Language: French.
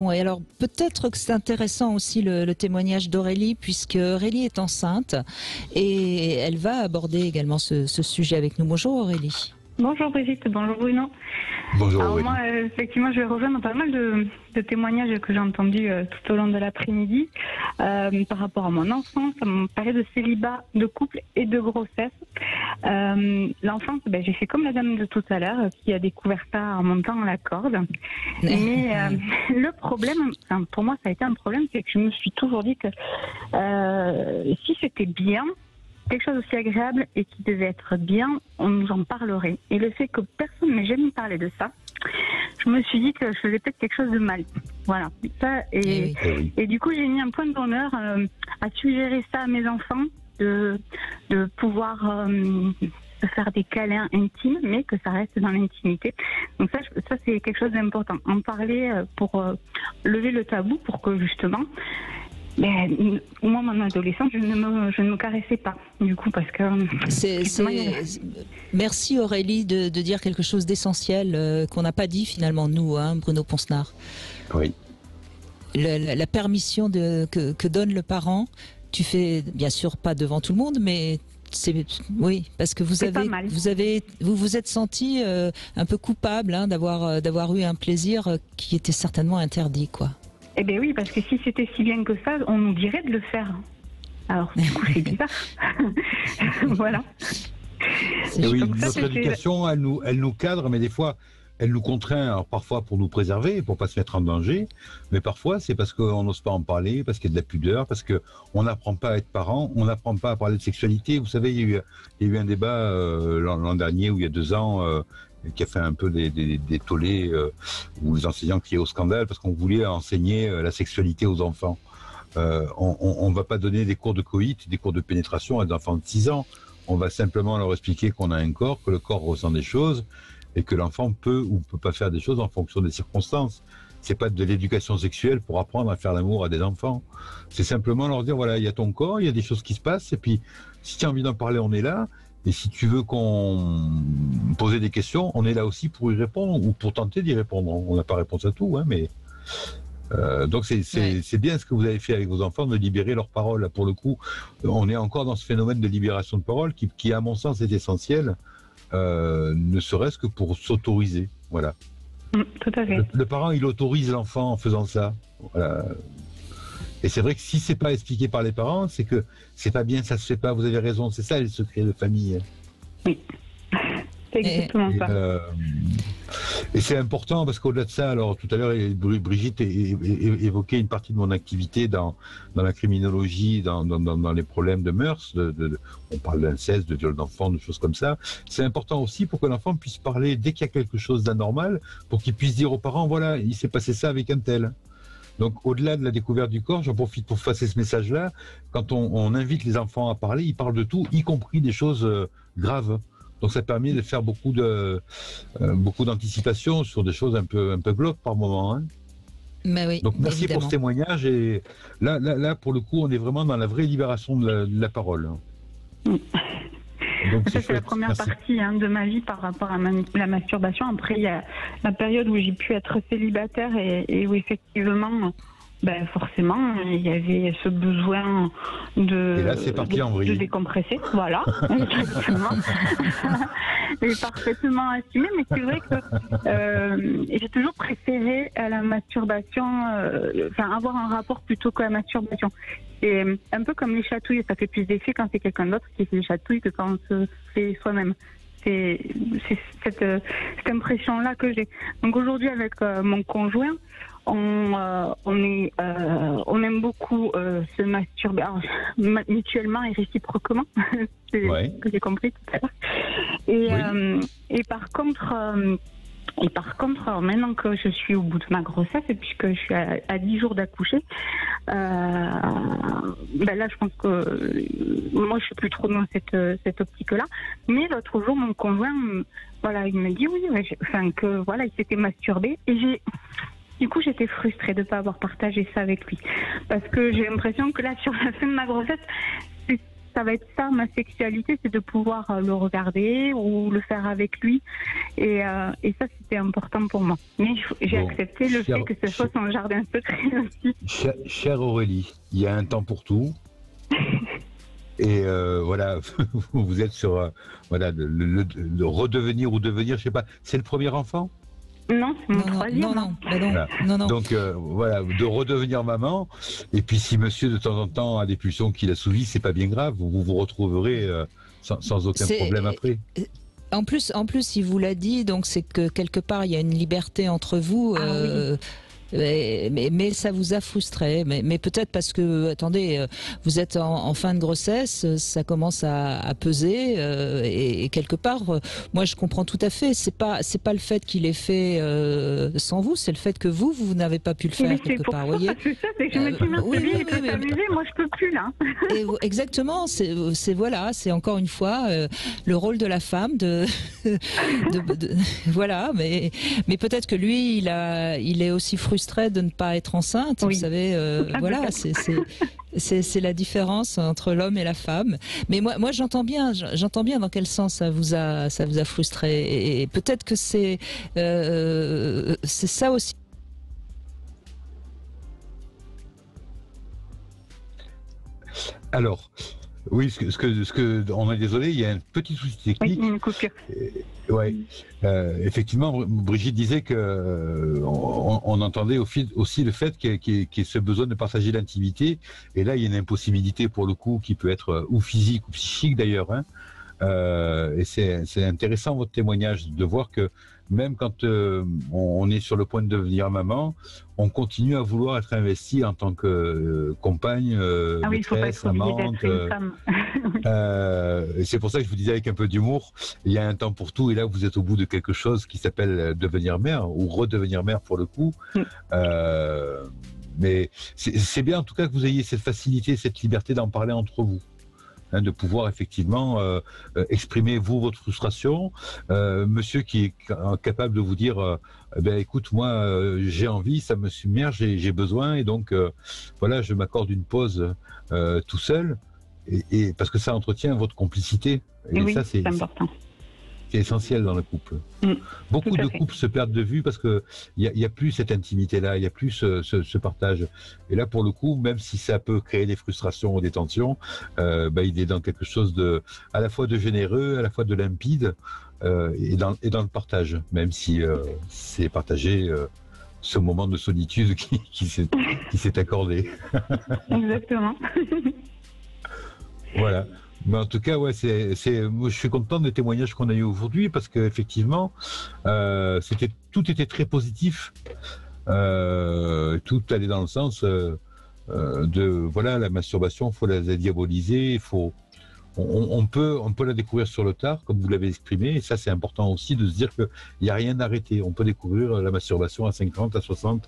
Et alors peut-être que c'est intéressant aussi le témoignage d'Aurélie, puisque Aurélie est enceinte et elle va aborder également ce sujet avec nous. Bonjour Aurélie. Bonjour Brigitte, bonjour Bruno. Bonjour Alors Aurélie. moi, effectivement, je vais rejoindre pas mal de témoignages que j'ai entendus tout au long de l'après-midi par rapport à mon enfant. Ça me parlait de célibat, de couple et de grossesse. L'enfance, j'ai fait comme la dame de tout à l'heure qui a découvert ça en montant la corde. Mais le problème, enfin, pour moi ça a été un problème, c'est que je me suis toujours dit que si c'était bien, quelque chose aussi agréable et qui devait être bien, on nous en parlerait. Et le fait que personne ne m'ait jamais parlé de ça, je me suis dit que je faisais peut-être quelque chose de mal. Voilà. Ça, et du coup, j'ai mis un point d'honneur à suggérer ça à mes enfants, de pouvoir faire des câlins intimes, mais que ça reste dans l'intimité. Donc ça c'est quelque chose d'important. En parler pour lever le tabou, pour que justement... moi, mon adolescence, je ne me caressais pas, du coup, parce que... Merci Aurélie de dire quelque chose d'essentiel qu'on n'a pas dit finalement, nous, Bruno Ponsnard. Oui. La permission que donne le parent, tu fais, bien sûr, pas devant tout le monde, mais... Oui, parce que vous vous êtes senti un peu coupable d'avoir eu un plaisir qui était certainement interdit, quoi. Eh bien oui, parce que si c'était si bien que ça, on nous dirait de le faire. Alors, du coup, c'est bizarre. Voilà. Oui, notre éducation, elle nous cadre, mais des fois, elle nous contraint, alors parfois pour nous préserver, pour pas se mettre en danger, mais parfois c'est parce qu'on n'ose pas en parler, parce qu'il y a de la pudeur, parce qu'on n'apprend pas à être parent, on n'apprend pas à parler de sexualité. Vous savez, il y a eu un débat l'an dernier, ou il y a 2 ans, qui a fait un peu des tollés, où les enseignants criaient au scandale parce qu'on voulait enseigner la sexualité aux enfants. On ne va pas donner des cours de coït, des cours de pénétration à des enfants de 6 ans. On va simplement leur expliquer qu'on a un corps, que le corps ressent des choses et que l'enfant peut ou peut pas faire des choses en fonction des circonstances. C'est pas de l'éducation sexuelle pour apprendre à faire l'amour à des enfants. C'est simplement leur dire, voilà, il y a ton corps, il y a des choses qui se passent, et puis si tu as envie d'en parler, on est là. Et si tu veux qu'on pose des questions, on est là aussi pour y répondre ou pour tenter d'y répondre. On n'a pas réponse à tout, mais donc c'est bien ce que vous avez fait avec vos enfants, de libérer leur parole. Là, pour le coup, on est encore dans ce phénomène de libération de parole qui à mon sens, est essentiel, ne serait-ce que pour s'autoriser. Voilà. Tout à fait. Le parent, il autorise l'enfant en faisant ça. Voilà. Et c'est vrai que si c'est pas expliqué par les parents, c'est que c'est pas bien, ça se fait pas. Vous avez raison, c'est ça les secrets de famille. Oui, c'est exactement ça. Et c'est important parce qu'au-delà de ça, alors tout à l'heure, Brigitte évoquait une partie de mon activité dans la criminologie, dans les problèmes de mœurs. On parle d'inceste, de viol d'enfants, de choses comme ça. C'est important aussi pour que l'enfant puisse parler dès qu'il y a quelque chose d'anormal, pour qu'il puisse dire aux parents, voilà, il s'est passé ça avec un tel. Donc, au-delà de la découverte du corps, j'en profite pour passer ce message-là. Quand on invite les enfants à parler, ils parlent de tout, y compris des choses graves. Donc, ça permet de faire beaucoup d'anticipation sur des choses un peu glauques par moment. Hein. Mais oui, donc, merci évidemment. pour ce témoignage. Et là, pour le coup, on est vraiment dans la vraie libération de la parole. Donc, ça, c'est la première partie de ma vie par rapport à la masturbation. Après, il y a la période où j'ai pu être célibataire et où effectivement, forcément, il y avait ce besoin de décompresser. Voilà, exactement. Et parfaitement assumé, mais c'est vrai que j'ai toujours préféré la masturbation, avoir un rapport plutôt que la masturbation. C'est un peu comme les chatouilles, ça fait plus d'effet quand c'est quelqu'un d'autre qui fait les chatouilles que quand on se fait soi-même. C'est cette impression-là que j'ai. Donc aujourd'hui, avec mon conjoint, on aime beaucoup se masturber mutuellement et réciproquement. C'est ce que j'ai compris tout à l'heure. Et par contre... maintenant que je suis au bout de ma grossesse et puisque je suis à 10 jours d'accoucher, là, je pense que moi, je suis plus trop dans cette optique-là. Mais l'autre jour, mon conjoint, il me dit il s'était masturbé et du coup, j'étais frustrée de ne pas avoir partagé ça avec lui. Parce que j'ai l'impression que là, sur la fin de ma grossesse, ça va être ça, ma sexualité, c'est de pouvoir le regarder ou le faire avec lui. Et ça, c'était important pour moi. Mais j'ai accepté le fait que ce soit son jardin secret aussi. Chère Aurélie, il y a un temps pour tout. Et voilà, vous êtes sur voilà, le redevenir ou devenir, je sais pas. C'est le premier enfant? Non, c'est mon troisième. Non. Donc voilà, de redevenir maman. Et puis si monsieur de temps en temps a des pulsions qu'il assouvit, c'est pas bien grave. Vous vous retrouverez sans aucun problème après. En plus, il vous l'a dit, donc c'est que quelque part il y a une liberté entre vous. Oui. Mais ça vous a frustré. Mais peut-être parce que, attendez, vous êtes en fin de grossesse, ça commence à peser et quelque part, moi je comprends tout à fait. C'est pas le fait qu'il ait fait sans vous, c'est le fait que vous n'avez pas pu le faire quelque part. Voyez. C'est ça, c'est que je me dis mince, lui il peut s'amuser, moi je peux plus là. Exactement. C'est voilà, c'est encore une fois le rôle de la femme de voilà. Mais peut-être que lui, il est aussi frustré de ne pas être enceinte, vous savez, voilà, c'est la différence entre l'homme et la femme. Mais moi j'entends bien dans quel sens ça vous a frustré, et peut-être que c'est ça aussi. Alors, oui, on est désolé, il y a un petit souci technique. Oui, une coupure. Effectivement, Brigitte disait que on entendait aussi le fait qu'il y ait ce besoin de partager l'intimité. Et là, il y a une impossibilité pour le coup qui peut être ou physique ou psychique d'ailleurs. Hein. Et c'est intéressant votre témoignage de voir que même quand on est sur le point de devenir maman, on continue à vouloir être investi en tant que compagne, maîtresse, amante. C'est pour ça que je vous disais avec un peu d'humour, il y a un temps pour tout, et là vous êtes au bout de quelque chose qui s'appelle devenir mère, ou redevenir mère pour le coup. Mais c'est bien en tout cas que vous ayez cette facilité, cette liberté d'en parler entre vous. Hein, de pouvoir effectivement exprimer votre frustration, monsieur qui est capable de vous dire ben écoute, moi j'ai envie, ça me submerge, j'ai besoin, et donc voilà, je m'accorde une pause tout seul, et parce que ça entretient votre complicité, et oui, ça c'est important. C'est essentiel dans le couple. Beaucoup de couples se perdent de vue parce que il y a plus cette intimité-là, il y a plus ce partage. Et là, pour le coup, même si ça peut créer des frustrations ou des tensions, il est dans quelque chose de, à la fois de généreux, à la fois de limpide, et dans le partage, même si c'est partagé ce moment de solitude qui s'est accordé. Exactement. Voilà. Mais en tout cas, ouais, moi, je suis content des témoignages qu'on a eu aujourd'hui parce qu'effectivement, tout était très positif. Tout allait dans le sens de voilà, la masturbation, il faut la diaboliser, on peut la découvrir sur le tard, comme vous l'avez exprimé, et ça c'est important aussi de se dire qu'il n'y a rien d'arrêté. On peut découvrir la masturbation à 50, à 60,